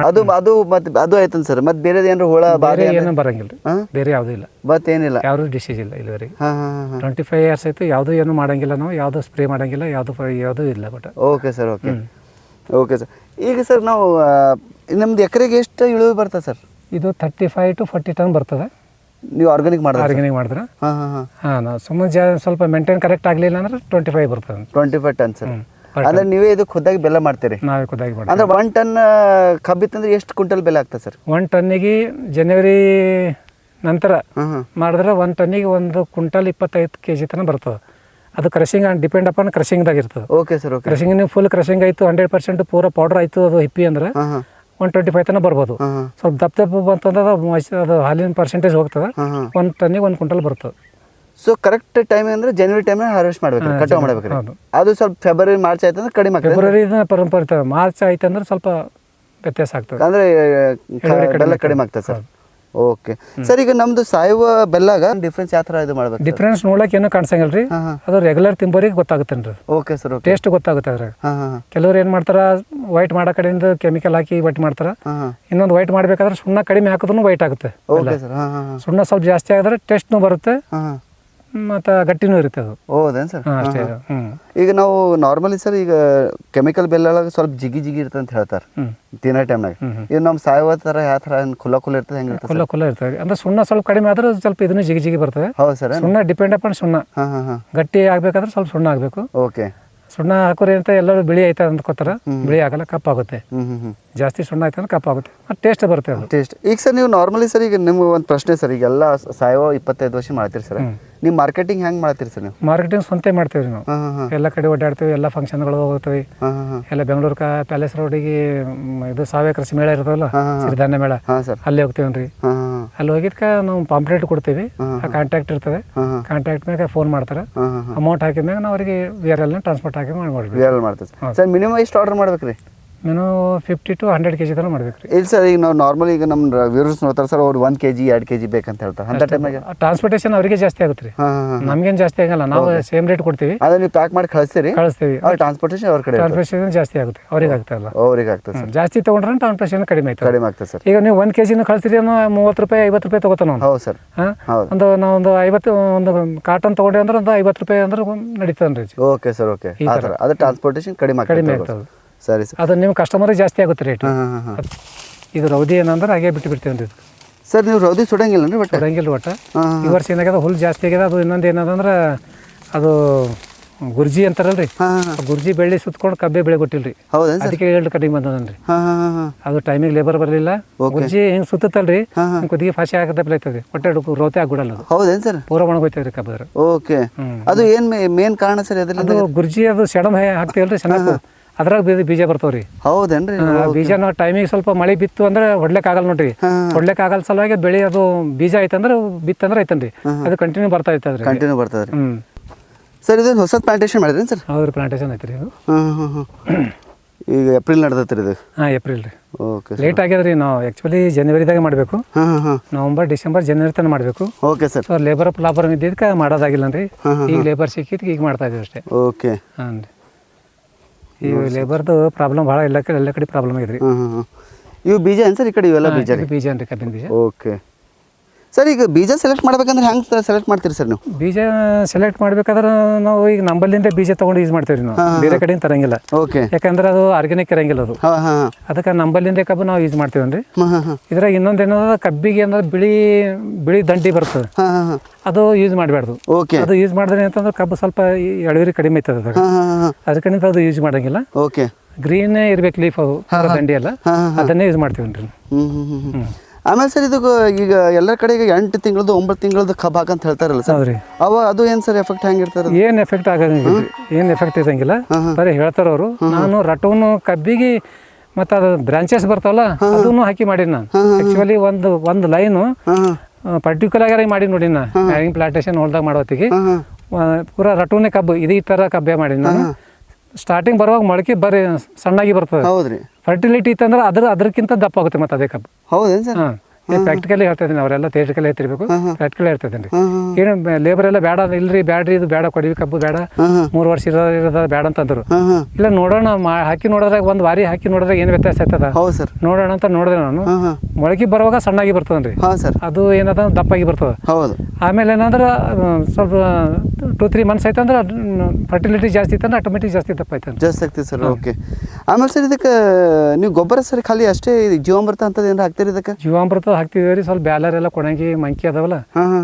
ಅದು ಅದು ಆಯ್ತನ್ ಸರ್. ಮತ್ತೆ ಬೇರೆ ಏನಾರು ಹುಳ ಬಾಧೆ ಏನು ಬರಂಗಿಲ್ಲ, ಬೇರೆ ಯಾವುದೂ ಇಲ್ಲ, ಮತ್ತೇನಿಲ್ಲ, ಯಾವ್ದು ಡಿಸೀಸ್ ಇಲ್ಲ ಇಲ್ಲಿವರೆಗೆ. 25 ಇಯರ್ಸ್ ಆಯ್ತು, ಯಾವುದು ಏನು ಮಾಡಂಗಿಲ್ಲ ನಾವು, ಯಾವುದು ಸ್ಪ್ರೇ ಮಾಡಂಗಿಲ್ಲ, ಯಾವುದು ಇಲ್ಲ. But okay sir, okay sir. ಈಗ ಸರ್ ನಾವು ನಮ್ದು ಎಕರೆಗೆ ಎಷ್ಟು ಇಳುವರಿ ಬರ್ತದೆ ಸರ್? ಇದು 35 to 40 ಟನ್ ಬರ್ತದೆ. ನೀವು ಆರ್ಗಾನಿಕ್ ಮಾಡಿದ್ರೆ? ನಾವು ಸುಮ್ಮನೆ ಸ್ವಲ್ಪ ಮೇಂಟೈನ್ ಕರೆಕ್ಟ್ ಆಗಲಿಲ್ಲ ಅಂದ್ರೆ 25 ಬರ್ತದೆ. 25 ಟನ್ ಸರ್. ಅಂದ್ರೆ ನೀವೇ ಇದು ಖುದ್ದಾಗಿ ಬೆಲ್ಲ ಮಾಡ್ತೀರಿ? ನಾವೇ ಖುದ್ದಾಗಿ ಮಾಡ್ತೀವಿ. ಅಂದ್ರೆ 1 ಟನ್ ಕಬ್ಬಿತ್ತಂದ್ರೆ ಎಷ್ಟು ಕ್ವಿಂಟಲ್ ಬೆಲ್ಲ ಆಗ್ತದೆ ಸರ್? 1 ಟನ್ನಿಗೆ ಜನವರಿ ನಂತರ ಮಾಡಿದ್ರೆ 1 ಟನ್ನಿಗೆ 1 ಕ್ವಿಂಟಲ್ 25 kg ತನಕ ಬರ್ತದೆ. ಅದು ಕ್ರಷಿಂಗ್ ಡಿಪೆಂಡ್ ಅಪಾನ್ ಕ್ರಷಿಂಗ್ದಾಗ ಇರ್ತದೆ. Okay sir, okay. ಕ್ರಷಿಂಗ್ ನೀವು ಫುಲ್ ಕ್ರಷಿಂಗ್ ಆಯಿತು, 100% ಪೂರ ಪೌಡರ್ ಆಯಿತು, ಅದು ಹಿಪ್ಪಿ ಅಂದ್ರೆ 125 ತನಕ ಬರ್ಬೋದು. ಸ್ವಲ್ಪ ದಪ್ಪ ಬಂತಂದ್ರೆ ಅದು ಹಾಲಿನ ಪರ್ಸೆಂಟೇಜ್ ಹೋಗ್ತದೆ. 1 ಟನ್ನಿಗೆ 1 ಕ್ವಿಂಟಲ್ ಬರ್ತದೆ. ಸೊ ಕರೆಕ್ಟ್ ಟೈಮ್ ಅಂದ್ರೆ ಜನವರಿ ಟೈಮ್ನಾಗ ಹಾರ್ವೆಸ್ಟ್ ಮಾಡ್ಬೇಕು, ಕಟಾವ್ ಮಾಡ್ಬೇಕು. ಅದು ಸ್ವಲ್ಪ ಫೆಬ್ರವರಿ ಮಾರ್ಚ್ ಆಯ್ತು ಅಂದ್ರೆ ಕಡಿಮೆ ಆಗ್ತದೆ. ಫೆಬ್ರವರಿ ಪರಂಪರೆ, ಮಾರ್ಚ್ ಆಯ್ತು ಅಂದ್ರೆ ಸ್ವಲ್ಪ ವ್ಯತ್ಯಾಸ ಆಗ್ತದೆ, ಅಂದ್ರೆ ಬೆಲ್ಲ ಕಡಿಮೆ ಆಗ್ತದೆ ಸರ್. Okay sir. ಈಗ ನಮ್ದು ಸಾಯುವ ಬೆಲ್ಲಾಗ ಡಿಫ್ರೆನ್ಸ್ ಯಾವ ಥರ ಇದು ಮಾಡ್ಬೇಕು? ಡಿಫ್ರೆನ್ಸ್ ನೋಡಕ್ಕೆ ಏನೂ ಕಾಣಿಸಂಗಿಲ್ಲ ರೀ, ಅದು ರೆಗ್ಯುಲರ್ ತಿಂಬೋರಿಗೆ ಗೊತ್ತಾಗುತ್ತೇನ್ರಿ. Okay sir. ಟೇಸ್ಟ್ ಗೊತ್ತಾಗುತ್ತೆ ಅದ್ರಾಗ. ಕೆಲವ್ರು ಏನು ಮಾಡ್ತಾರ, ವೈಟ್ ಮಾಡೋ ಕಡೆಯಿಂದ ಕೆಮಿಕಲ್ ಹಾಕಿ ವೈಟ್ ಮಾಡ್ತಾರ. ಇನ್ನೊಂದು ವೈಟ್ ಮಾಡ್ಬೇಕಾದ್ರೆ ಸುಣ್ಣ ಕಡಿಮೆ ಹಾಕಿದ್ರು ವೈಟ್ ಆಗುತ್ತೆ. ಸುಣ್ಣ ಸ್ವಲ್ಪ ಜಾಸ್ತಿ ಆಗಿದ್ರೆ ಟೇಸ್ಟ್ನೂ ಬರುತ್ತೆ, ಮತ್ತು ಗಟ್ಟಿನೂ ಇರುತ್ತೆ ಅದು. ಹೌದೇನು ಸರ್? ಅಷ್ಟೇ. ಈಗ ನಾವು ನಾರ್ಮಲಿ ಸರ್, ಈಗ ಕೆಮಿಕಲ್ ಬೆಲ್ಲ ಸ್ವಲ್ಪ ಜಿಗಿ ಇರ್ತದೆ ಅಂತ ಹೇಳ್ತಾರೆ ತಿನ್ನೋ ಟೈಮ್ನಾಗ. ಇದು ನಮ್ಮ ಸಾಯುವ ಥರ ಯಾವ ಥರ ಖುಲ್ಲ ಇರ್ತದೆ, ಹೆಂಗೆ ಇರ್ತದೆ? ಖುಲ್ಲ ಇರ್ತದೆ. ಅಂದ್ರೆ ಸುಣ್ಣ ಸ್ವಲ್ಪ ಕಡಿಮೆ ಆದ್ರೆ ಸ್ವಲ್ಪ ಇದನ್ನು ಜಿಗಿ ಬರ್ತದೆ. ಹೌದು ಸರ್. ಸುಣ್ಣ ಡಿಪೆಂಡ್ ಅಪಾನ್ ಸುಣ್ಣ. ಗಟ್ಟಿ ಆಗ್ಬೇಕಾದ್ರೆ ಸ್ವಲ್ಪ ಸುಣ್ಣ ಆಗಬೇಕು. ಓಕೆ. ಸುಣ್ಣ ಹಾಕೋರಿ ಅಂತ ಎಲ್ಲರೂ ಬಿಳಿ ಆಯ್ತಾ ಅಂದ್ಕೋತಾರ, ಬಿಳಿ ಆಗಲ್ಲ, ಕಪ್ಪಾಗುತ್ತೆ. ಜಾಸ್ತಿ ಸುಣ್ಣ ಆಯ್ತು ಅಂದ್ರೆ ಕಪ್ಪಾಗುತ್ತೆ, ಮತ್ತು ಟೇಸ್ಟ್ ಬರುತ್ತೆ ಅದು. ಟೇಸ್ಟ್. ಈಗ ಸರ್ ನೀವು ನಾರ್ಮಲಿ ಸರ್, ಈಗ ನಿಮ್ಗೆ ಒಂದು ಪ್ರಶ್ನೆ ಸರ್, ಈಗ ಎಲ್ಲ ಸಾಯುವ 25 ವರ್ಷ ಮಾಡ್ತೀರಿ ಸರ್, ನೀವು ಮಾರ್ಕೆಟಿಂಗ್ ಹೆಂಗೆ ಮಾಡ್ತೀರಿ ಸರ್? ನೀವು ಮಾರ್ಕೆಟಿಂಗ್ ಸ್ವಂತ ಮಾಡ್ತೀವಿ ನಾವು. ಎಲ್ಲ ಕಡೆ ಓಡಾಡ್ತೀವಿ, ಎಲ್ಲ ಫಂಕ್ಷನ್ಗಳು ಹೋಗ್ತೀವಿ. ಎಲ್ಲ ಬೆಂಗಳೂರು ಪ್ಯಾಲೇಸ್ ರೋಡಿಗೆ ಇದು ಸಾವಯವ ಕೃಷಿ ಮೇಳ ಇರ್ತದಲ್ಲ, ಸಿರಿಧಾನ್ಯ ಮೇಳ, ಅಲ್ಲಿ ಹೋಗ್ತೀವನ್ರಿ. ಅಲ್ಲಿ ಹೋಗಿದ್ಕ ನಾವು ಪಾಂಪ್ಲೆಟ್ ಕೊಡ್ತೀವಿ, ಕಾಂಟ್ಯಾಕ್ಟ್ ಇರ್ತದೆ. ಕಾಂಟ್ಯಾಕ್ಟ್ ಮ್ಯಾಗ ಫೋನ್ ಮಾಡ್ತಾರೆ, ಅಮೌಂಟ್ ಹಾಕಿದ್ಮ್ಯಾಗ ನಾವು ಅವರಿಗೆ VRL ಟ್ರಾನ್ಸ್ಪೋರ್ಟ್ ಹಾಕಿ ಮಾಡ್ತೀವಿ. ಸರ್ ಮಿನಿಮಮ್ ಎಷ್ಟು ಆರ್ಡರ್ ಮಾಡ್ಬೇಕ್ರಿ? ಮಿನಿಮಮ್ 50 to 100 kg ತನಕ ಮಾಡ್ಬೇಕು ರೀ. ಇಲ್ಲ ಸರ್, ಈಗ ನಾವು ನಾರ್ಮಲ್ ಈಗ ನಮ್ಮ ವ್ಯೂವರ್ಸ್ ನೋಡ್ತಾರೆ ಸರ್, ಅವ್ರು 1 kg 2 kg ಬೇಕಂತ ಹೇಳ್ತಾರೆ. ಅಂತ ಟೈಮಾಗ ಟ್ರಾನ್ಸ್ಪೋರ್ಟೇಷನ್ ಅವರಿಗೆ ಜಾಸ್ತಿ ಆಗುತ್ತೆ ರೀ, ನಮ್ಗೇನು ಜಾಸ್ತಿ ಆಗಲ್ಲ. ನಾವು ಸೇಮ್ ರೇಟ್ ಕೊಡ್ತೀವಿ, ಅದನ್ನ ನೀವು ಪ್ಯಾಕ್ ಮಾಡಿ ಕಳಿಸ್ತೀವಿ. ಅವ್ರು ಟ್ರಾನ್ಸ್ಪೋರ್ಟೇಷನ್ ಅವ್ರ ಕಡೆ ಟ್ರಾನ್ಸ್ಪೋರ್ಟೇಷನ್ ಜಾಸ್ತಿ ಆಗುತ್ತೆ, ಅವ್ರಿಗೆ ಆಗ್ತಾಯಿಲ್ಲ. ಅವ್ರಿಗೆ ಆಗ್ತದೆ ಸರ್. ಜಾಸ್ತಿ ತೊಗೊಂಡ್ರೆ ಟ್ರಾನ್ಸ್ಪೋರ್ಟೇಷನ್ ಕಡಿಮೆ ಆಗ್ತದೆ ಸರ್. ಈಗ ನೀವು 1 kg ಕಳಿಸ್ತೀರಿ ಅನ್ನೋ 30 ರೂಪಾಯಿ 50 ರೂಪಾಯಿ ತೊಗೋತಾನ ನಾವು. ಹೌದು ಸರ್. ಒಂದು 50 ಒಂದು ಕಾಟನ್ ತೊಗೊಂಡ್ರಿ ಅಂದ್ರೆ ಒಂದು 50 ರೂಪಾಯಿ ಅಂದ್ರೆ ನಡೀತಾನೆ ರೀ. Okay sir, okay. ಅದು ಟ್ರಾನ್ಸ್ಪೋರ್ಟೇಷನ್ ಕಡಿಮೆ ಆಗ್ತದೆ. ಸರಿ ಸರ್. ಅದು ನಿಮ್ಮ ಕಸ್ಟಮರಿಗೆ ಜಾಸ್ತಿ ಆಗುತ್ತೆ ರೇಟ್. ಇದು ರೌದಿ ಏನಂದ್ರೆ ಹಾಗೆ ಬಿಡ್ತೀವಿ ರೀ ಸರ್. ನೀವು ರೌದಿ ಸುಡಂಗಿಲ್ಲ ರೀ? ಒಟ್ಟು ಸುಡಂಗಿಲ್ಲ. ಒಟ್ಟು ಈ ವರ್ಷ ಏನಾಗ್ಯದ, ಹುಲ್ ಜಾಸ್ತಿ ಆಗ್ಯದ. ಅದು ಇನ್ನೊಂದು ಏನದಂದ್ರೆ ಅದು ಗುರ್ಜಿ ಅಂತಾರಲ್ರಿ, ಗುರ್ಜಿ ಬೆಳ್ಳಿ ಸುತ್ಕೊಂಡು ಕಬ್ಬೆ ಬೆಳೆ ಕೊಟ್ಟಿಲ್ರಿ. ಅದಕ್ಕೆ 2 ಕಟಿಂಗ್ ಬಂದದನ್ರಿ. ಅದು ಟೈಮಿಗೆ ಲೇಬರ್ ಬರಲಿಲ್ಲ. ಗುರ್ಜಿ ಹಿಂಗೆ ಸುತ್ತಲ್ರಿ, ಕುದಿಗೆ ಫಾಸಿ ಆಗದಪ್ಪ ಐತದ್ರಿ. ಹೊಟ್ಟೆ ರೋತೆ ಆಗ್ಬಿಡಲ್ಲ. ಹೌದೇನು ಸರ್? ಪೂರ ಒಣಗೋಯ್ತದ್ರಿ ಕಬ್ಬದ್ರ. ಓಕೆ. ಅದು ಏನು ಮೇನ್ ಕಾರಣ ಸರ್? ಅದು ಗುರ್ಜಿ ಅದು ಸೆಣಮ್ ಹಾಕ್ತೀವಲ್ರಿ ಚೆನ್ನಾಗಿ, ಅದ್ರಾಗ ಬೀಜ ಬರ್ತಾವ್ರಿ. ಹೌದೇನ್ರಿ? ಬೀಜ ನಾವು ಟೈಮಿಗೆ ಸ್ವಲ್ಪ ಮಳೆ ಬಿತ್ತು ಅಂದ್ರೆ ಹೊಡ್ಲಿಕ್ಕೆ ಆಗಲ್ಲ ನೋಡ್ರಿ. ಹೊಡ್ಲಿಕ್ಕೆ ಆಗಲ್ಲ ಸಲುವಾಗಿ ಬೆಳೆ ಅದು ಬೀಜ ಐತಂದ್ರೆ ಬಿತ್ತಂದ್ರೆ ಐತನ್ರಿ, ಅದು ಕಂಟಿನ್ಯೂ ಬರ್ತಾ ಇರ್ತದ್ರಿ. ಕಂಟಿನ್ಯೂ ಬರ್ತದ್ರಿ. ಸರ್, ಇದು ಹೊಸ ಪ್ಲಾಂಟೇಶನ್ ಮಾಡಿದ್ರಿ ಸರ್? ಹೌದ್ರಿ, ಪ್ಲಾಂಟೇಶನ್ ಐತ್ರಿ ಇದು. ಈಗ ಏಪ್ರಿಲ್ ನಡೆದತ್ರಿ ಇದು? ಏಪ್ರಿಲ್ ರೀ. ಓಕೆ. ಲೇಟ್ ಆಗ್ಯದ್ರಿ. ನಾವು ಆ್ಯಕ್ಚುಲಿ ಜನವರಿದಾಗ ಮಾಡಬೇಕು. ನವಂಬರ್ ಡಿಸೆಂಬರ್ ಜನವರಿ ತನಕ ಮಾಡಬೇಕು. Okay sir. ಲೇಬರ್ ಪ್ರಾಬ್ಲಮ್ ಇದ್ದಿದ್ದಕ್ಕೆ ಮಾಡೋದಾಗಿಲ್ಲ ರೀ. ಈಗ ಲೇಬರ್ ಸಿಕ್ಕಿದ್ದಕ್ಕೆ ಈಗ ಮಾಡ್ತಾ ಇದೀವಿ ಅಷ್ಟೇ. ಓಕೆ. ಹಾಂ ರೀ. ಈ ಲೇಬರ್ದು ಪ್ರಾಬ್ಲಮ್ ಭಾಳ ಎಲ್ಲ ಕಡೆ ಪ್ರಾಬ್ಲಮ್ ಆಗಿದ್ರಿ. ಇವು ಬೀಜ ಏನು ಸರ್? ಈ ಕಡೆ ಇವೆಲ್ಲ ಬೀಜ ಬೀಜ ಅನ್ರಿ, ಕಬ್ಬಿನ ಬೀಜ. Okay sir. ಈಗ ಬೀಜ ಸೆಲೆಕ್ಟ್ ಮಾಡ್ಬೇಕಂದ್ರೆ ಹೆಂಗೆ ಸೆಲೆಕ್ಟ್ ಮಾಡ್ತೀರಿ ಸರ್ ನೀವು? ಬೀಜ ಸೆಲೆಕ್ಟ್ ಮಾಡ್ಬೇಕಾದ್ರೆ ನಾವು ಈಗ ನಂಬಲ್ಲಿಂದ ಬೀಜ ತೊಗೊಂಡು ಯೂಸ್ ಮಾಡ್ತೀವಿ ರೀ. ನಾವು ಬೇರೆ ಕಡೆಯಿಂದ ತರಂಗಿಲ್ಲ. ಓಕೆ. ಯಾಕಂದ್ರೆ ಅದು ಆರ್ಗ್ಯಾನಿಕ್ ಇರಂಗಿಲ್ಲ ಅದು. ಅದಕ್ಕೆ ನಂಬಲ್ಲಿಂದ ಕಬ್ಬು ನಾವು ಯೂಸ್ ಮಾಡ್ತೀವನ್ರಿ. ಇದ್ರಾಗ ಇನ್ನೊಂದು ಏನದ, ಕಬ್ಬಿಗೆ ಏನಾದ್ರು ಬಿಳಿ ದಂಡಿ ಬರ್ತದೆ, ಅದು ಯೂಸ್ ಮಾಡಬಾರ್ದು. ಓಕೆ. ಅದು ಯೂಸ್ ಮಾಡಿದ್ರೆ ಅಂತಂದ್ರೆ ಕಬ್ಬು ಸ್ವಲ್ಪ ಇಳುವರಿ ಕಡಿಮೆ ಐತದ ಅದ್ರಾಗ. ಅದಕ್ಕೆ ಅದು ಯೂಸ್ ಮಾಡಂಗಿಲ್ಲ. ಓಕೆ. ಗ್ರೀನ್ ಇರ್ಬೇಕು ಲೀಫ್, ಅದು ದಂಡಿ ಎಲ್ಲ, ಅದನ್ನೇ ಯೂಸ್ ಮಾಡ್ತೀವನ್ರಿ. ಆಮೇಲೆ ಸರ್, ಇದು ಈಗ ಎಲ್ಲ ಕಡೆಗೆ 8 ತಿಂಗಳದ್ದು 9 ತಿಂಗಳದ್ದು ಕಬ್ಬು ಹಾಕಂತ ಹೇಳ್ತಾರಲ್ಲ ಸರ್? ಹೌದ್ರಿ. ಅದು ಏನು ಸರ್ ಎಫೆಕ್ಟ್ ಹೆಂಗಿರ್ತಾರೆ? ಏನು ಎಫೆಕ್ಟ್ ಆಗಂಗಿಲ್ಲ, ಏನು ಎಫೆಕ್ಟ್ ಇರಂಗಿಲ್ಲ. ಬರೀ ಹೇಳ್ತಾರ ಅವರು. ನಾನು ರಟೋನು ಕಬ್ಬಿಗೆ ಮತ್ತು ಅದು ಬ್ರಾಂಚಸ್ ಬರ್ತಾವಲ್ಲ, ಅದನ್ನು ಹಾಕಿ ಮಾಡೀನಿ ನಾನು. ಆ್ಯಕ್ಚುಲಿ ಒಂದು ಲೈನು ಪರ್ಟಿಕ್ಯುಲರ್ ಆಗಿ ಮಾಡಿ ನೋಡಿ ನಾ ಹ್ಯಾಂಗಿಂಗ್ ಪ್ಲಾಂಟೇಶನ್ ಹೊಲ್ದಾಗ ಮಾಡೋತ್ತಿಗೆ ಪೂರಾ ರಟೋನೆ ಕಬ್ಬು ಈ ಥರ ಕಬ್ಬೆ ಮಾಡೀನಿ ನಾನು. ಸ್ಟಾರ್ಟಿಂಗ್ ಬರುವಾಗ ಮೊಳಕೆ ಬರೀ ಸಣ್ಣಾಗಿ ಬರ್ತದೆ. ಹೌದ್ರಿ. ಫರ್ಟಿಲಿಟಿ ಇತ್ತಂದ್ರೆ ಅದಕ್ಕಿಂತ ದಪ್ಪ ಆಗುತ್ತೆ ಮತ್ತೆ ಅದೇ ಕಬ್ಬು. ಹೌದೇನು ಸರ್? ಹಾಂ, ಪ್ರಾಕ್ಟಿಕಲಿ ಹೇಳ್ತಾ ಇದ್ದೀನಿ. ಅವರೆಲ್ಲ ಥಿಯೇಟ್ರಿಕಲ್ ಹೇಳ್ತಿರ್ಬೇಕು, ಪ್ರಾಕ್ಟಿಕಲ್ ಹೇಳ್ತಾ ಇದ್ದೀನಿ ರೀ. ಏನು ಲೇಬರ್ ಎಲ್ಲ ಬೇಡ, ಇಲ್ರಿ ಬ್ಯಾಡ್ರಿ, ಇದು ಬೇಡ, ಕೊಡಿವಿ ಕಬ್ಬು ಬೇಡ, 3 ವರ್ಷ ಇರೋದ ಬೇಡ ಅಂತಂದ್ರು. ಇಲ್ಲ ನೋಡೋಣ, ಹಾಕಿ ನೋಡಿದ್ರಾಗ ಒಂದು ವಾರಿ ಹಾಕಿ ನೋಡಿದ್ರಾಗ ಏನು ವ್ಯತ್ಯಾಸ ಆಯ್ತದ ನೋಡೋಣ ಅಂತ ನೋಡಿದೆ ನಾನು. ಮೊಳಕೆ ಬರುವಾಗ ಸಣ್ಣಾಗಿ ಬರ್ತದನ್ರಿ, ಅದು ಏನದ ದಪ್ಪಾಗಿ ಬರ್ತದೆ. ಆಮೇಲೆ ಏನಂದ್ರೆ ಸ್ವಲ್ಪ 2-3 ಮಂತ್ಸ್ ಆಯ್ತಂದ್ರೆ ಫರ್ಟಿಲಿಟಿ ಜಾಸ್ತಿ ಇತ್ತಂದ್ರೆ ಆಟೋಮೆಟಿಕ್ ಜಾಸ್ತಿ ದಪ್ಪ ಆಯ್ತು, ಜಾಸ್ತಿ ಆಗ್ತದೆ ಸರ್. ಓಕೆ. ಆಮೇಲೆ ಸರ್, ಇದಕ್ಕೆ ನೀವು ಗೊಬ್ಬರ ಸರ್ ಖಾಲಿ ಅಷ್ಟೇ ಜೀವಾಮೃತ ಅಂತದ್ದು ಏನಾರ ಹಾಕ್ತೀರಿ? ಇದಕ್ಕೆ ಜೀವಾಮೃತ ಹಾಕ್ತಿದ್ವಿ. ಸ್ವಲ್ಪ ಬ್ಯಾಲರ್ ಎಲ್ಲ ಕೊಡಂಗಿ ಮಂಕಿ ಅದಾವಲ್ಲ,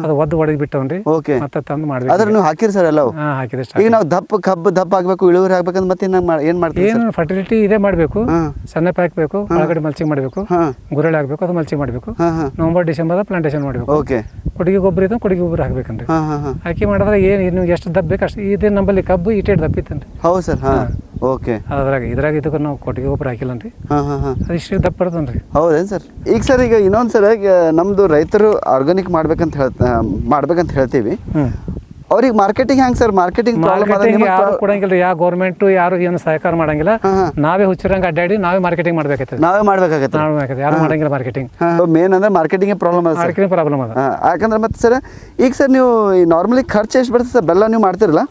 ಅದು ಒದ್ದು ಹೊಡೆದ್ ಬಿಟ್ಟವನ್ರಿ. ಓಕೆ. ಮತ್ತೆ ತಂದು ಮಾಡ್ಬೇಕು. ಅದ್ರ ನೀವು ಹಾಕಿರಿ ಸರ್ ಎಲ್ಲ? ಹಾಕಿದೆ. ಈಗ ನಾವು ಕಬ್ಬು ದಪ್ಪ ಆಗ್ಬೇಕು, ಇಳುವರಿ ಆಗ್ಬೇಕಂದ್ರೆ ಮತ್ತೆ ಏನ್ ಮಾಡ್ತೀವಿ? ಏನು ಫರ್ಟಿಲಿಟಿ ಇದೇ ಮಾಡಬೇಕು, ಸಣ್ಣ ಹಾಕ್ಬೇಕು, ಒಳಗಡೆ ಮಲ್ಚಿಂಗ್ ಮಾಡಬೇಕು, ಗುರಳಿ ಹಾಕ್ಬೇಕು, ಅದು ಮಲ್ಚಿಂಗ್ ಮಾಡಬೇಕು. ನವಂಬರ್ ಡಿಸೆಂಬರ್ ಪ್ಲಾಂಟೇಶನ್ ಮಾಡಬೇಕು. ಓಕೆ. ಕೊಟ್ಟಿಗೆ ಗೊಬ್ಬರ ಇದ್ದು ಕೊಟ್ಟಿಗೆ ಗೊಬ್ಬರ ಹಾಕ್ಬೇಕಂದ್ರೆ ಹಾಕಿ ಮಾಡಿದ್ರೆ ಏನು ಎಷ್ಟು ದಪ್ಪ ಬೇಕು ಅಷ್ಟು. ಇದೇ ನಮ್ಮಲ್ಲಿ ಕಬ್ಬು ಇಟೇಟ್ ದಪ್ಪ ಇತ್ತನ್ರಿ. ಹೌದು ಸರ್. ಓಕೆ. ಇದ್ರಾಗ ಇದಕ್ಕೆ ನಾವು ಕೊಟ್ಟಿಗೆ ಗೊಬ್ಬರ ಹಾಕಿಲ್ಲನ್ರಿ, ಅದು ಇಷ್ಟು ದಪ್ಪ ಬರ್ತನ್ರಿ. ಹೌದೇನು ಸರ್? ಈಗ ಸರ್, ಈಗ ಇನ್ನೊಂದು ಸರ್, ನಮ್ಮದು ರೈತರು ಆರ್ಗಾನಿಕ್ ಮಾಡ್ಬೇಕಂತ ಹೇಳ್ತೀವಿ. ಅವ್ರಿಗೆ ಮಾರ್ಕೆಟಿಂಗ್ ಹೆಂಗೆ ಸರ್? ಮಾರ್ಕೆಟಿಂಗ್ ಯಾರು ಕೊಡಂಗಿಲ್ಲ, ಯಾವ ಗೌರ್ಮೆಂಟ್ ಯಾರು ಏನು ಸಹಕಾರ ಮಾಡಂಗಿಲ್ಲ. ನಾವೇ ಹುಚ್ಚರಂಗೆ ಅಡ್ಡಾಡಿ ನಾವೇ ಮಾರ್ಕೆಟಿಂಗ್ ಮಾಡ್ಬೇಕಾಗ್ತದೆ. ನಾವೇ ಮಾಡ್ಬೇಕಾಗತ್ತೆ. ಯಾರು ಮಾಡಂಗಿಲ್ಲ ಮಾರ್ಕೆಟಿಂಗ್. ಮೇನ್ ಅಂದ್ರೆ ಮಾರ್ಕೆಟಿಂಗ್ ಪ್ರಾಬ್ಲಮ್ ಅದ. ಮಾರ್ಕೆಟಿಂಗ್ ಪ್ರಾಬ್ಲಮ್ ಅದ. ಯಾಕಂದ್ರೆ ಮತ್ತೆ ಸರ್, ಈಗ ಸರ್ ನೀವು ನಾರ್ಮಲಿ ಖರ್ಚು ಎಷ್ಟು ಬರ್ತದೆ ಸರ್? ಬೆಲ್ಲ ನೀವು ಮಾಡ್ತಿರಲ್ಲ,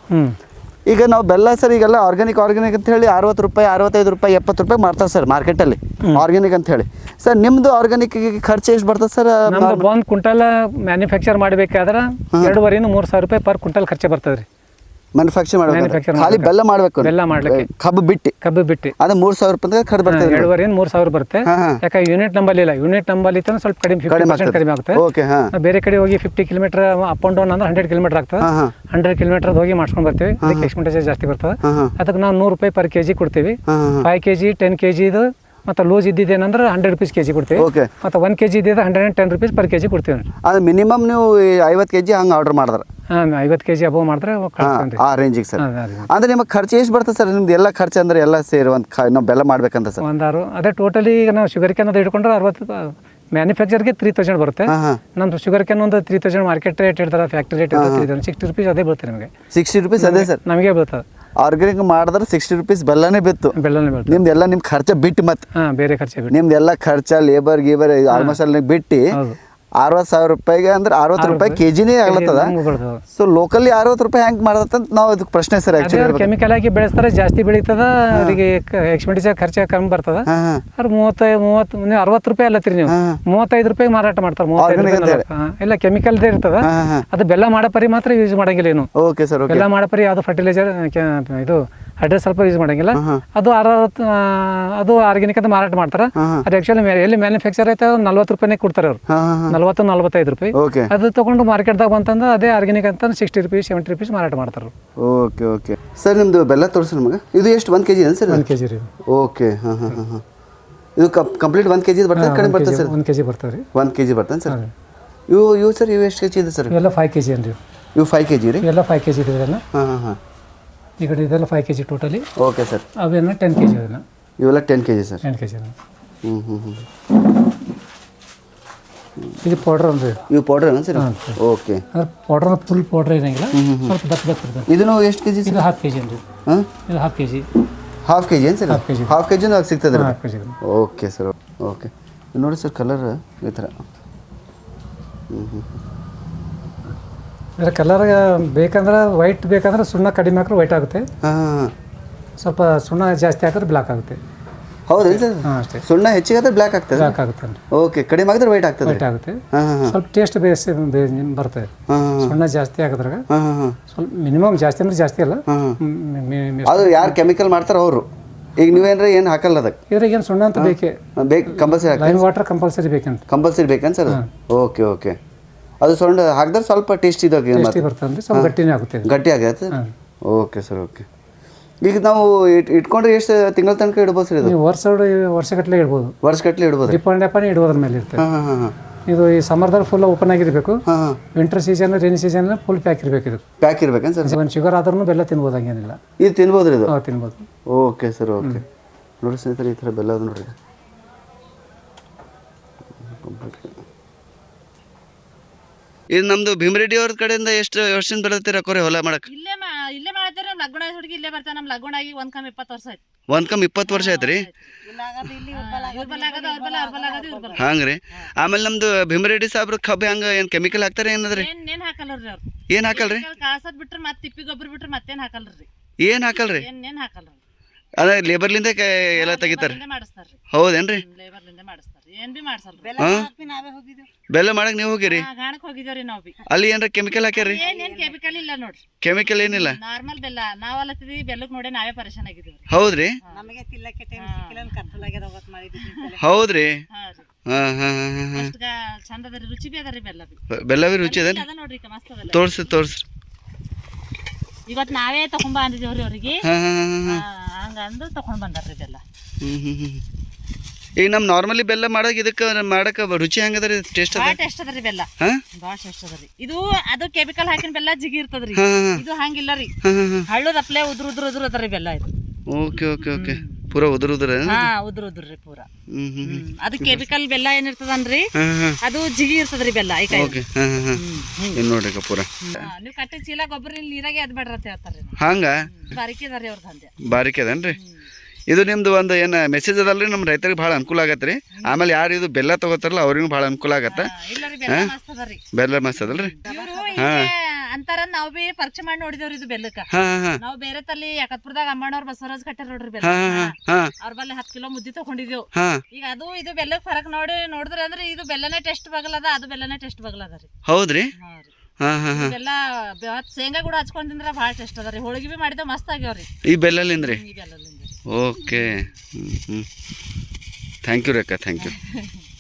ಈಗ ನಾವು ಬೆಲ್ಲ ಸರ್ ಈಗೆಲ್ಲ ಆರ್ಗ್ಯಾನಿಕ್ ಅಂತ ಹೇಳಿ 60 ರೂಪಾಯಿ, 65 ರೂಪಾಯಿ, 70 ರೂಪಾಯಿ ಮಾಡ್ತಾರೆ ಸರ್ ಮಾರ್ಕೆಟಲ್ಲಿ ಆರ್ಗ್ಯಾನಿಕ್ ಅಂತ ಹೇಳಿ. ಸರ್ ನಿಮ್ದು ಆರ್ಗ್ಯಾನಿಕ್ ಖರ್ಚು ಎಷ್ಟು ಬರ್ತದೆ ಸರ್? ಒಂದು ಕ್ವಿಂಟಲ್ ಮ್ಯಾನುಫ್ಯಾಕ್ಚರ್ ಮಾಡಬೇಕಾದ್ರೆ 2,500-3,000 ರೂಪಾಯಿ ಪರ್ ಕ್ವಿಂಟಲ್ ಖರ್ಚು ಬರ್ತದೆ ರೀ. ಮ್ಯಾನುಫ್ಯಾಕ್ಚರ್ ಮಾಡಬೇಕು, ಖಾಲಿ ಬೆಲ್ಲ ಮಾಡಬೇಕು, ಬೆಲ್ಲ ಮಾಡ್ಲಿಕ್ಕೆ ಕಬ್ಬು ಬಿಟ್ಟು ಅದು 3,000 ರೂಪಾಯಿ ಖರ್ಚು ಬರ್ತದೆ. 2,500-3,000 ಬರುತ್ತೆ. ಯಾಕೆ ಯೂನಿಟ್ ನಂಬರ್ ಇಲ್ಲ, ಯೂನಿಟ್ ನಂಬರ್ ಇತ್ತು ಸ್ವಲ್ಪ ಕಡಿಮೆ, 50% ಕಡಿಮೆ ಆಗುತ್ತೆ. ಬೇರೆ ಕಡೆ ಹೋಗಿ 50 ಕಿಲೋಮೀಟರ್ ಅಪ್ ಅಂಡ್ ಡೌನ್ ಅಂದ್ರೆ 100 ಕಿಲೋಮೀಟರ್ ಆಗ್ತದೆ. 100 ಕಿಲೋಮೀಟರ್ ಹೋಗಿ ಮಾಡ್ಸ್ಕೊಂಡ್ ಬರ್ತೀವಿ. ಅದಕ್ಕೆ ಎಕ್ಸ್ಪೆಂಡಿಚರ್ ಜಾಸ್ತಿ ಬರ್ತದೆ. ಅದಕ್ಕೆ ನಾವು 100 ರೂಪಾಯಿ ಪರ್ ಕೆಜಿ ಕೊಡ್ತೀವಿ. 5 kg 10 kg ಇದು ಮತ್ತು ಲೂಸ್ ಇದ್ದಿದ್ದೇನಂದ್ರೆ 100 ರೂಪೀಸ್ ಕೆಜಿ ಕೊಡ್ತೀವಿ. ಮತ್ತು 1 kg ಇದ್ದಿದ್ದು 110 ರೂಪೀಸ್ ಪರ್ ಕೆಜಿ ಕೊಡ್ತೀವಿ. ಅದು ಮಿನಿಮಮ್ ನೀವು 50 kg ಹಂಗೆ ಆರ್ಡರ್ ಮಾಡಿದ್ರೆ 50 kg ಅಬೋವ್ ಮಾಡಿದ್ರೆ ಆ ರೇಂಜಿಗೆ ಸರ್. ಅಂದ್ರೆ ನಿಮಗೆ ಖರ್ಚು ಎಷ್ಟು ಬರ್ತದೆ ಸರ್? ನಿಮ್ದು ಎಲ್ಲ ಖರ್ಚು ಅಂದ್ರೆ ಎಲ್ಲ ಸೇರಿ ನಾವು ಬೆಲ್ಲ ಮಾಡ್ಬೇಕಂತ ಸರ್? ಅದೇ ಟೋಟಲಿ ಈಗ ನಾವು ಶುಗರ್ ಕ್ಯಾನ್ ಅದು ಹಿಡ್ಕೊಂಡ್ರೆ 60 ಮ್ಯಾನುಫ್ಯಾಕ್ಚರ್ಗೆ 3,000 ಬರುತ್ತೆ. ನಮ್ದು ಶುಗರ್ ಕ್ಯಾನ್ ಒಂದು 3,000 ಮಾರ್ಕೆಟ್ ರೇಟ್ ಇರ್ತಾರೆ, ಫ್ಯಾಕ್ಟ್ರಿ ರೇಟ್ ಇರ್ತದೆ 3,000, 60 ರೂಪೀಸ್ ಅದೇ ಬೀಳುತ್ತೆ ನಿಮಗೆ. 60 ರೂಪೀಸ್ ಅದೇ ಸರ್ ನಮಗೆ ಬೀಳ್ತದೆ. ಆರ್ಗ್ಯಾನಿಕ್ ಮಾಡಿದ್ರೆ 60 ರೂಪೀಸ್ ಬೆಲ್ಲನೇ ಬಿತ್ತು. ಬೆಲ್ಲನೇ ಬೀಳ್ತದೆ. ನಿಮ್ದೆಲ್ಲ ನಿಮ್ಮ ಖರ್ಚ ಬಿಟ್ಟು ಮತ್ತೆ ಬೇರೆ ಖರ್ಚು ಬಿಟ್ಟು ನಿಮ್ದೆಲ್ಲ ಖರ್ಚ ಲೇಬರ್ ಗೀಬರ್ ಆಲ್ಮೋಸ್ಟ್ ಅಲ್ಲಿ ಬಿಟ್ಟು 60,000 ರೂಪಾಯಿಗೆ ಅಂದ್ರೆ 60 ರೂಪಾಯಿ ಕೆಜಿನೇ ಆಗ್ಲತ್ತದ. ಸೊ ಲೋಕಲ್ಲಿ 60 ರೂಪಾಯಿ ಹೆಂಗೆ ಮಾಡತ್ತಂತ ನಾವು ಅದಕ್ಕೆ ಪ್ರಶ್ನೆ ಸರ್. ಆಕ್ಚುಲಿ ಕೆಮಿಕಲ್ ಹಾಕಿ ಬೆಳೆಸ್ತಾರೆ, ಜಾಸ್ತಿ ಬೆಳೀತದ, ಅವರಿಗೆ ಎಕ್ಸ್ಪೆಂಡಿಚರ್ ಖರ್ಚು ಕಮ್ಮಿ ಬರ್ತದ. ಅವ್ರು 60 ರೂಪಾಯಿ ಅಲ್ಲತ್ತೀರಿ ನೀವು 35 ರೂಪಾಯಿ ಮಾರಾಟ ಮಾಡ್ತಾರೆ. 35 ಇಲ್ಲ ಕೆಮಿಕಲ್ದೇ ಇರ್ತದ. ಅದು ಬೆಲ್ಲ ಮಾಡೋ ಪರಿ ಮಾತ್ರ ಯೂಸ್ ಮಾಡಂಗಿಲ್ಲ ಏನು. Okay sir. ಬೆಲ್ಲ ಮಾಡೋ ಪರಿ ಯಾವುದು ಫರ್ಟಿಲೈಸರ್ ಇದು ಅಡ್ರೆಸ್ ಸ್ವಲ್ಪ ಯೂಸ್ ಮಾಡಂಗಿಲ್ಲ. ಅದು ಆರ್ಗ್ಯಾನಿಕ್ ಅಂತ ಮಾರಾಟ ಮಾಡ್ತಾರೆ. ಅದು ಆಕ್ಚುಲಿ ಎಲ್ಲಿ ಮ್ಯಾನುಫ್ಯಾಕ್ಚರ್ ಐತೆ 40 ರೂಪಾಯಿನೇ ಕೊಡ್ತಾರೆ ಅವ್ರು. 40-45 ರೂಪಾಯಿ. ಅದು ತಗೊಂಡು ಮಾರ್ಕೆಟ್ದಾಗ ಬಂತಂದ್ರೆ ಅದೇ ಆರ್ಗ್ಯಾನಿಕ್ ಅಂತ 60 ರೂಪೀಸ್ 70 ರೂಪೀಸ್ ಮಾರಾಟ ಮಾಡ್ತಾರೆ. Okay okay sir. ನಿಮ್ದು ಬೆಲ್ಲ ತೋರಿಸಿ ನಮಗೆ. ಇದು ಎಷ್ಟು 1 kg ಏನು ಸರ್? 1 kg ರೀ. ಓಕೆ. ಹಾಂ. ಇದು ಕಂಪ್ಲೀಟ್ 1 kg ಬರ್ತದೆ? ಕಡಿಮೆ ಬರ್ತದೆ ಸರ್? 1 kg ಬರ್ತದೆ ರೀ. 1 kg ಬರ್ತದೆ ಸರ್. ಇವು ಸರ್ ಇವು ಎಷ್ಟು kg ಇದೆ ಸರ್? ಇವೆಲ್ಲ 5 kg ಏನ್ರಿ? ಇವು 5 kg ರೀ? ಇವೆಲ್ಲ 5 kg ಇದೆಲ್ಲ. ಹಾಂ. ಈ ಕಡೆ ಇದೆಲ್ಲ 5 kg ಟೋಟಲಿ. Okay sir. ಅವೇನ 10 kg ಅದನ್ನ. ಇವೆಲ್ಲ 10 kg ಸರ್? 10 kg. ಇದು ಪೌಡರ್ ಅಂದ್ರೆ ಇವು ಪೌಡರ್ ಏನು ಸರ್? ಓಕೆ. ಅಂದ್ರೆ ಪೌಡರ್ ಫುಲ್ ಪೌಡರ್ ಇರಂಗಿಲ್ಲ, ಸ್ವಲ್ಪ ದಪ್ಪ ಇರ್ತದೆ. ಇದನ್ನು ಎಷ್ಟು kg ಸರ್? ಇದು 1/2 kg ಅಂದ್ರೆ. ಇದು 1/2 kg. 1/2 kg ಏನು ಸರ್? 1/2 kg ಸಿಗ್ತದೆ. 1/2 kg. Okay sir. ಓಕೆ. ನೋಡಿ ಸರ್ ಕಲರ್ ಈ ಥರ. ಅಂದರೆ ಕಲರ್ ಬೇಕಂದ್ರೆ ವೈಟ್ ಬೇಕಂದ್ರೆ ಸುಣ್ಣ ಕಡಿಮೆ ಹಾಕಿದ್ರೆ ವೈಟ್ ಆಗುತ್ತೆ. ಸ್ವಲ್ಪ ಸುಣ್ಣ ಜಾಸ್ತಿ ಹಾಕಿದ್ರೆ ಬ್ಲ್ಯಾಕ್ ಆಗುತ್ತೆ. ಹೌದೇನು ಸರ್? ಅಷ್ಟೇ. ಸುಣ್ಣ ಹೆಚ್ಚಿಗೆ ಆದರೆ ಬ್ಲ್ಯಾಕ್ ಆಗ್ತದೆ? ಬ್ಲ್ಯಾಕ್ ಆಗುತ್ತೆ. ಓಕೆ. ಕಡಿಮೆ ಆಗಿದ್ರೆ ವೈಟ್ ಆಗ್ತದೆ? ವೈಟ್ ಆಗುತ್ತೆ. ಸ್ವಲ್ಪ ಟೇಸ್ಟ್ ಬರ್ತದೆ. ಸುಣ್ಣ ಜಾಸ್ತಿ ಹಾಕಿದ್ರಾಗ ಸ್ವಲ್ಪ ಮಿನಿಮಮ್ ಜಾಸ್ತಿ ಅಂದ್ರೆ ಜಾಸ್ತಿ ಅಲ್ಲ. ಅದು ಯಾರು ಕೆಮಿಕಲ್ ಮಾಡ್ತಾರೆ ಅವರು. ಈಗ ನೀವೇನ್ರ ಏನು ಹಾಕಲ್ಲ ಅದಕ್ಕೆ? ಇದ್ರಾಗ ಏನು ಸುಣ್ಣ ಅಂತ ಬೇಕು ಕಂಪಲ್ಸರಿ ಲೈಮ್ ವಾಟರ್ ಕಂಪಲ್ಸರಿ ಬೇಕಂತ. ಕಂಪಲ್ಸರಿ ಬೇಕಂತ ಸರ್? Okay okay. ಅದು ಸುಣ್ಣ ಹಾಕಿದ್ರೆ ಸ್ವಲ್ಪ ಟೇಸ್ಟ್ ಇದಾಗ ಬರ್ತದೆ, ಸ್ವಲ್ಪ ಗಟ್ಟಿನೇ ಆಗುತ್ತೆ. ಗಟ್ಟಿ ಆಗತ್ತೆ? Okay sir. ಓಕೆ. ಈಗ ನಾವು ಇಟ್ಕೊಂಡ್ರೆ ಎಷ್ಟು ತಿಂಗಳ ತನಕ ಇಡ್ಬೋದು ಸರ್? ಇದು ವರ್ಷಗಟ್ಟಲೆ ಇಡ್ಬೋದು. ವರ್ಷಗಟ್ಟಲೆ ಇಡ್ಬೋದು? ಡಿಪೆಂಡ್ ಇಡೋದ್ರ ಮೇಲೆ ಇರ್ತದೆ. ಇದು ಈ ಸಮ್ಮರ್ದಾಗ ಫುಲ್ ಓಪನ್ ಆಗಿರಬೇಕು. Winter season rainy season full pack ಇರಬೇಕು. ಇದು ಪ್ಯಾಕ್ ಇರ್ಬೇಕೇನು ಸರ್? ಒಂದು ಶುಗರ್ ಆದ್ರೂ ಬೆಲ್ಲ ತಿನ್ಬೋದು, ಹಂಗೇನಿಲ್ಲ. ಇದು ತಿನ್ಬೋದು ಇದು? ತಿನ್ಬೋದು. Okay sir. ಓಕೆ. ನೋಡಿ ಸ್ನೇಹಿತರೆ ಈ ಥರ ಬೆಲ್ಲ ಅದು ನೋಡ್ರಿ. ಇದು ನಮ್ದು ಭೀಮರೆಡ್ಡಿ ಅವ್ರ ಕಡೆಯಿಂದ ಎಷ್ಟು ವರ್ಷದಿಂದ ಬರತ್ತೀರ ಕೊರೆ ಹೊಲ ಮಾಡಕ್ಕೆ? ಇಲ್ಲೇ ಮಾಡ್ತಾರೆ. ನಮ್ಮ ಲಗ್ನ ಹುಡುಗಿ ಇಲ್ಲೇ ಬರ್ತಾರೆ. ನಮ್ಮ ಲಗ್ನ ಆಗಿ 20 ವರ್ಷ ಆಯ್ತು. 20 ವರ್ಷ ಆಯ್ತು ರೀ? ಹಂಗ್ರಿ. ಆಮೇಲೆ ನಮ್ದು ಭೀಮರೆಡ್ಡಿ ಸಾಬ್ರ ಕಬ್ಬು ಹಂಗ ಏನ್ ಕೆಮಿಕಲ್ ಹಾಕ್ತಾರೆ ಏನದ್ರಿ? ಏನ್ ಹಾಕಲ್ರಿ ಅವ್ರು. ಏನ್ ಹಾಕಲ್ರಿ? ಕಾಸದ್ ಬಿಟ್ರೆ ಮತ್ತೆ ತಿಪ್ಪಿ ಗೊಬ್ಬರ ಬಿಟ್ರೆ ಮತ್ತೇನ್ ಹಾಕಲ್ರಿ. ಏನ್ ಹಾಕಲ್ರಿ? ಏನ್ ಹಾಕಲ್ರಿ. ಅದ ಲೇಬರ್ಲಿಂದ ಎಲ್ಲ ತೆಗಿತಾರ? ಹೌದೇನ್ರಿ? ಲೇಬರ್ಲಿಂದ ಮಾಡಿಸ್ತಾರ. ಏನ್ ಬಿ ಮಾಡ್ಸಲ್ರಿ. ಬೆಲ್ಲ ಮಾಡಕ್ ನೀವು ಹೋಗಿರಿ? ಗಾಣಕ್ ಹೋಗಿದೇವ್ರಿ ನಾವ್ ಬಿ. ಅಲ್ಲಿ ಏನ್ರ ಕೆಮಿಕಲ್ ಹಾಕ್ಯಾರಿ? ಏನ್ ಕೆಮಿಕಲ್ ಇಲ್ಲ ನೋಡ್ರಿ. ಕೆಮಿಕಲ್ ಏನಿಲ್ಲ, ನಾರ್ಮಲ್ ಬೆಲ್ಲ. ನಾವಲ್ಲತ್ತಿದ್ವಿ ಬೆಲ್ಲಕ್ ನೋಡಿ ನಾವೇ ಪರೇಶಾನ್ ಆಗಿದ್ದೀವಿ. ಹೌದ್ರಿ? ನಮಗೆ ತಿಲ್ಲಕ್ಕೆ ಟೈಮ್ ಸಿಕ್ಕಿಲ್ಲ ಅಂತ ಕತ್ತಲ ಆಗ್ಯದ ಅವತ್ತು ಮಾಡಿದ್ವಿ. ಹೌದ್ರಿ? ಚಂದ ಅದರಿ, ರುಚಿ ಬಿ ಅದರಿ ಬೆಲ್ಲ ಬಿ. ಬೆಲ್ಲ ಬಿ ರುಚಿ ಅದ ನೋಡ್ರಿ. ಮಸ್ತ್ ಅದಲ್ಲ. ತೋರ್ಸ್ರಿ. ಇವತ್ತು ನಾವೇ ತಗೊಂಡ್ ಬಂದಿದ್ದೇವ್ರಿ ಅವ್ರಿಗೆ. ಹಂಗಂದು ತಗೊಂಡ್ ಬಂದಾರ್ರಿ ಬೆಲ್ಲ. ಈಗ ನಮ್ ನಾರ್ಮಲಿ ಬೆಲ್ಲ ಮಾಡಕ ರುಚಿ ಹೆಂಗದ್ರಿ? ಟೇಸ್ಟ್ ಟೇಸ್ಟ್ ಅದರಿ ಬೆಲ್ಲ. ಬಾಳ ಟೇಸ್ಟ್ ಅದರಿ. ಇದು ಅದು ಕೆಮಿಕಲ್ ಹಾಕಿನ ಬೆಲ್ಲ ಜಿಗಿ ಇರ್ತದ್ರಿ. ಇದು ಹಂಗಿಲ್ಲ ರೀ. ಹಳ್ಳದಪ್ಲೆ ಉದ್ರ ಅದರಿ ಬೆಲ್ಲ ಇದು. Okay okay okay. ಪೂರಾ ಉದ್ರ ಉದ್ರಿ ಪೂರಾ. ಅದು ಕೆಮಿಕಲ್ ಬೆಲ್ಲ ಏನಿರ್ತದನ್ರಿ ಅದು ಜಿಗಿ ಇರ್ತದ್ರಿ ಬೆಲ್ಲ. ನೋಡ್ರಿ ಪೂರಾ ನೀವ್ ಕಟ್ಟಿ ಚೀಲ ಗೊಬ್ಬರ ನೀರಾಗೆ ಅದ್ ಬೇಡ್ರ ಅಂತ ಹೇಳ್ತಾರ್ರಿ. ಹಂಗ ಬಾರಿಕೆ ಅದಾರಿ ಅವ್ರ ದಂಧೆ. ಬಾರಿಕೆ ಅದನ್ರಿ. ಇದು ನಿಮ್ದು ಒಂದು ಏನು ಮೆಸೇಜ್ ಅದಲ್ರಿ, ನಮ್ಮ ರೈತರಿಗೆ ಭಾಳ ಅನುಕೂಲ ಆಗತ್ತೆ ರೀ. ಆಮೇಲೆ ಯಾರು ಇದು ಬೆಲ್ಲ ತಗೋತಾರಲ್ಲ ಅವ್ರಿಗೂ ಭಾಳ ಅನುಕೂಲ ಆಗತ್ತೆ. ಬೆಲ್ಲ ಮಸ್ತ್ ಅದಲ್ರಿ. ಅಂತಾರ ನಾವ್ ಬಿ ಪರೀಕ್ಷೆ ಮಾಡಿ ನೋಡಿದೇವ್ರಿ ಇದು ಬೆಲ್ಲಕ್ಕ. ನಾವ್ ಬೇರೆ ತಲ್ಲಿ ಯಾಕತ್ಪುರದಾಗ ಅಮ್ಮಣ್ಣವ್ರ ಬಸವರಾಜ್ ಕಟ್ಟಾರ ನೋಡ್ರಿ ಬೆಲ್ಲ. ಅವ್ರ ಬಲ್ಲಿ 10 ಕಿಲೋ ಮುದ್ದಿ ತಗೊಂಡಿದ್ದೇವ್. ಈಗ ಅದು ಇದು ಬೆಲ್ಲಕ್ ಫರಕ್ ನೋಡಿದ್ರೆ ಅಂದ್ರೆ ಇದು ಬೆಲ್ಲನೇ ಟೆಸ್ಟ್ ಬಗಲದ, ಅದು ಬೆಲ್ಲನೇ ಟೆಸ್ಟ್ ಬಗಲದ ರೀ. ಹೌದ್ರಿ? ಬೆಲ್ಲ ಶೇಂಗಾ ಕೂಡ ಹಚ್ಕೊಂಡ್ ತಿಂದ್ರ ಭಾಳ ಟೆಸ್ಟ್ ಅದ ರೀ. ಹೋಳಿಗೆ ಬಿ ಮಾಡಿದ ಮಸ್ತ್ ಆಗ್ಯಾವ್ರಿ ಈ ಬೆಲ್ಲಲಿಂದ್ರಿ. ಓಕೆ. ಥ್ಯಾಂಕ್ ಯು ರೀ ಅಕ್ಕ, ಥ್ಯಾಂಕ್ ಯು.